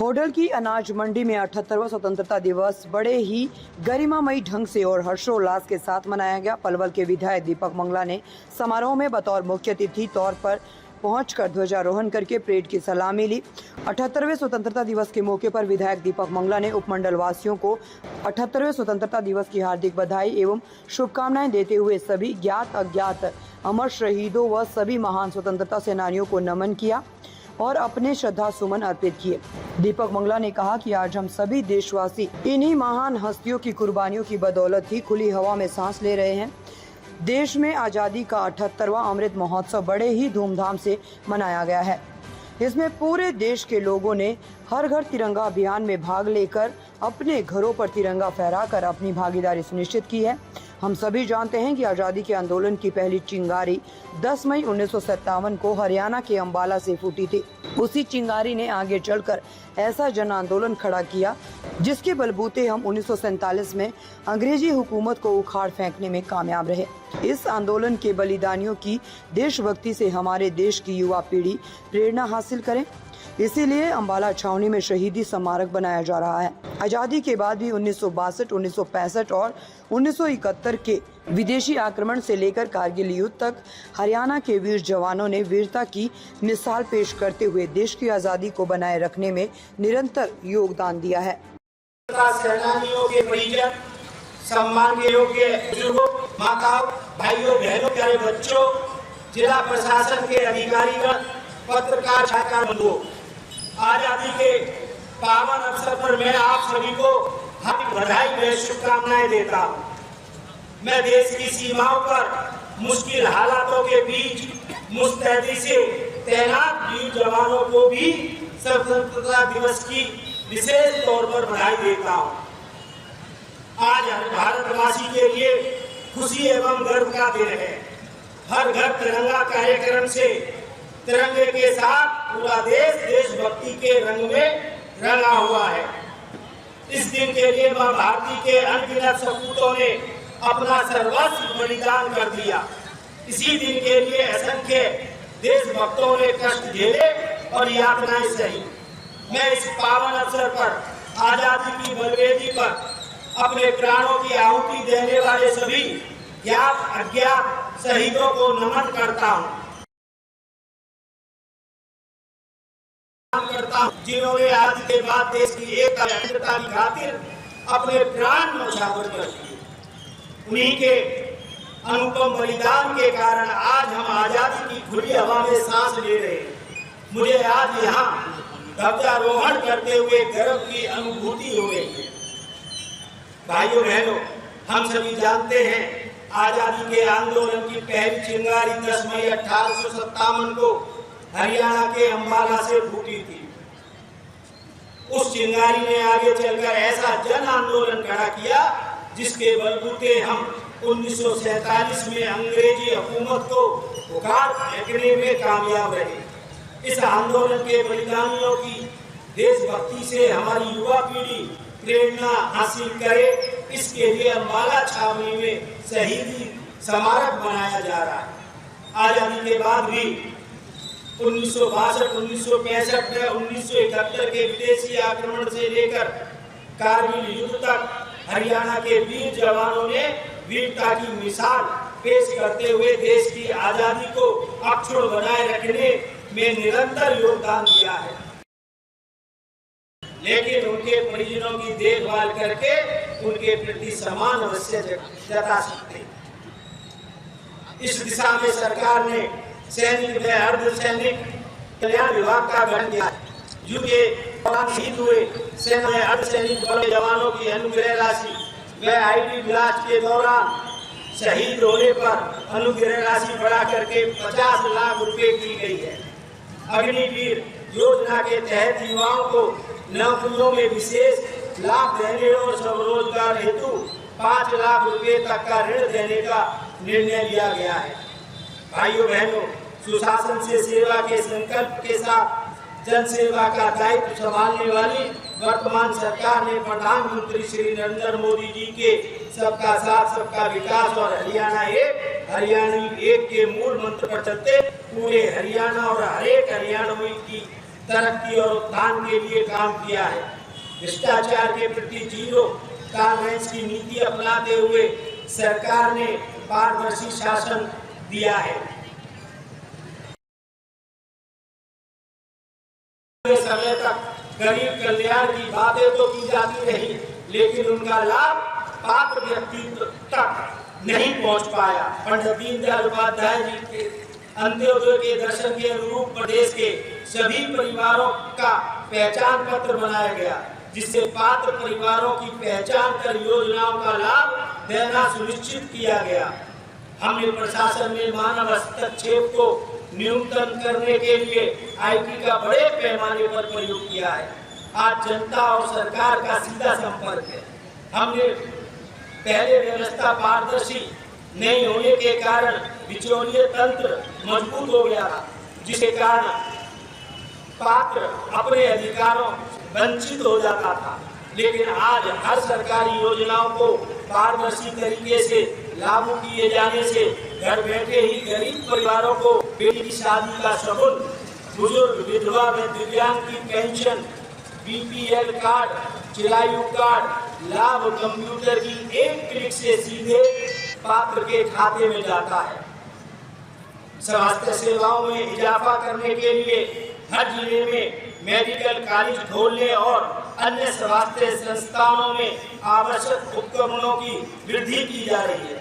होडल की अनाज मंडी में 78वां स्वतंत्रता दिवस बड़े ही गरिमामयी ढंग से और हर्षोल्लास के साथ मनाया गया। पलवल के विधायक दीपक मंगला ने समारोह में बतौर मुख्य अतिथि तौर पर पहुंचकर ध्वजारोहण करके परेड की सलामी ली। 78वें स्वतंत्रता दिवस के मौके पर विधायक दीपक मंगला ने उपमंडल वासियों को 78वें स्वतंत्रता दिवस की हार्दिक बधाई एवं शुभकामनाएं देते हुए सभी ज्ञात अज्ञात अमर शहीदों व सभी महान स्वतंत्रता सेनानियों को नमन किया और अपने श्रद्धा सुमन अर्पित किए। दीपक मंगला ने कहा कि आज हम सभी देशवासी इन्हीं महान हस्तियों की कुर्बानियों की बदौलत ही खुली हवा में सांस ले रहे हैं। देश में आज़ादी का 78वां अमृत महोत्सव बड़े ही धूमधाम से मनाया गया है। इसमें पूरे देश के लोगों ने हर घर तिरंगा अभियान में भाग लेकर अपने घरों पर तिरंगा फहराकर अपनी भागीदारी सुनिश्चित की है। हम सभी जानते हैं कि आज़ादी के आंदोलन की पहली चिंगारी 10 मई 1957 को हरियाणा के अंबाला से फूटी थी। उसी चिंगारी ने आगे चलकर ऐसा जन आंदोलन खड़ा किया जिसके बलबूते हम 1947 में अंग्रेजी हुकूमत को उखाड़ फेंकने में कामयाब रहे। इस आंदोलन के बलिदानियों की देशभक्ति से हमारे देश की युवा पीढ़ी प्रेरणा हासिल करे। इसीलिए अंबाला छावनी में शहीदी स्मारक बनाया जा रहा है। आज़ादी के बाद भी 1962, 1965 और 1971 के विदेशी आक्रमण से लेकर कारगिल युद्ध तक हरियाणा के वीर जवानों ने वीरता की मिसाल पेश करते हुए देश की आज़ादी को बनाए रखने में निरंतर योगदान दिया है। सेनानियों के परिजन, सम्मान के योग्य बुजुर्गों, माताओं, भाइयों, बहनों, प्यारे बच्चों, जिला प्रशासन के अधिकारीगण, पत्रकार, छात्र बंधुओं, आजादी के पावन अवसर पर मैं आप सभी को हार्दिक बधाई व शुभकामनाएं देता हूं। मैं देश की सीमाओं पर मुश्किल हालातों के बीच मुस्तैदी से तैनात वीर जवानों को भी स्वतंत्रता दिवस की विशेष तौर पर बधाई देता हूं। आज भारतवासी के लिए खुशी एवं गर्व का दिन है। हर घर तिरंगा कार्यक्रम से तिरंगे के साथ पूरा देश देशभक्ति के रंग में रंगा हुआ है। इस दिन के लिए मां भारती के अनगिनत सपूतों ने अपना सर्वस्व बलिदान कर दिया। इसी दिन के लिए असंख्य देशभक्तों ने कष्ट झेले और यातनाएं सही। मैं इस पावन अवसर पर आजादी की बलवेदी पर अपने प्राणों की आहुति देने वाले सभी ज्ञात अज्ञात शहीदों को नमन करता हूँ, जिन्होंने आज के बाद देश की एकता अखंडता की खातिर अपने प्राण न्यौछावर कर दिए। उन्हीं के अनुपम बलिदान के कारण आज हम आजादी की खुली हवा में सांस ले रहे हैं। मुझे आज यहाँ ध्वजारोहण करते हुए गर्व की अनुभूति हो रही है। भाइयों बहनों, हम सभी जानते हैं आजादी के आंदोलन की पहली चिंगारी 10 मई 1857 को हरियाणा के अंबाला से फूटी थी। उस चिंगारी ने आगे चलकर ऐसा जन आंदोलन खड़ा किया जिसके बलबूते हम 1947 में अंग्रेजी हुकूमत को उखाड़ फेंकने में कामयाब रहे। इस आंदोलन के बलिदानियों की देशभक्ति से हमारी युवा पीढ़ी प्रेरणा हासिल करे, इसके लिए अंबाला छावनी में शहीदी स्मारक बनाया जा रहा है। आजादी के बाद भी 1962, 1965 में 1971 के विदेशी आक्रमण से लेकर कारगिल युद्ध तक हरियाणा के वीर जवानों ने वीरता की मिसाल पेश करते हुए देश की आजादी को अक्षुण्ण बनाए रखने में निरंतर योगदान दिया है। लेकिन उनके परिजनों की देखभाल करके उनके प्रति सम्मान अवश्य जता सकते। इस दिशा में सरकार ने सैनिक व अर्धसैनिक कल्याण विभाग का गठन किया। युद्ध के दौरान शहीद हुए सेना में अर्धसैनिक बल के जवानों की अनुग्रह राशि व आईडी ब्लास्ट के दौरान शहीद होने पर अनुग्रह राशि बढ़ा करके 50 लाख रुपए की गई है। अग्निवीर योजना के तहत युवाओं को नौकरियों में विशेष लाभ देने और स्वरोजगार हेतु 5 लाख रुपए तक का ऋण देने का निर्णय लिया गया है। भाइयों बहनों, सुशासन से सेवा के संकल्प के साथ जन सेवा का दायित्व संभालने वाली वर्तमान सरकार ने प्रधानमंत्री श्री नरेंद्र मोदी जी के सबका साथ सबका विकास और हरियाणा एक के मूल मंत्र पर चलते पूरे हरियाणा और हरेक हरियाणवी की तरक्की और उत्थान के लिए काम किया है। भ्रष्टाचार के प्रति जीरो टॉलरेंस की नीति अपनाते हुए सरकार ने पारदर्शी शासन दिया है। समय तक गरीब कल्याण की बातें तो की जाती रही, लेकिन उनका लाभ पात्र व्यक्ति तक नहीं पहुंच पाया। पंडित दीनदयाल उपाध्याय जी के अंत्योदय के दर्शन के अनुरूप प्रदेश के सभी परिवारों का पहचान पत्र बनाया गया, जिससे पात्र परिवारों की पहचान कर योजनाओं का लाभ देना सुनिश्चित किया गया। हमने प्रशासन में मानव हस्तक्षेप को न्यूनतम करने के लिए IT का बड़े पैमाने पर प्रयोग किया है। आज जनता और सरकार का सीधा संपर्क है। हमने पहले व्यवस्था पारदर्शी नहीं होने के कारण बिचौलिए तंत्र मजबूत हो गया था, जिसके कारण पात्र अपने अधिकारों वंचित हो जाता था। लेकिन आज हर सरकारी योजनाओं को पारदर्शी तरीके से लागू किए जाने से घर बैठे ही गरीब परिवारों को बेटी की शादी का शगुन, बुजुर्ग, विधवा व दिव्यांग की pension, BPL card, Chirayu card लाभ कंप्यूटर की एक क्लिक से सीधे पात्र के खाते में जाता है। स्वास्थ्य सेवाओं में इजाफा करने के लिए हर जिले में मेडिकल कॉलेज खोलने और अन्य स्वास्थ्य संस्थानों में आवश्यक उपकरणों की वृद्धि की जा रही है।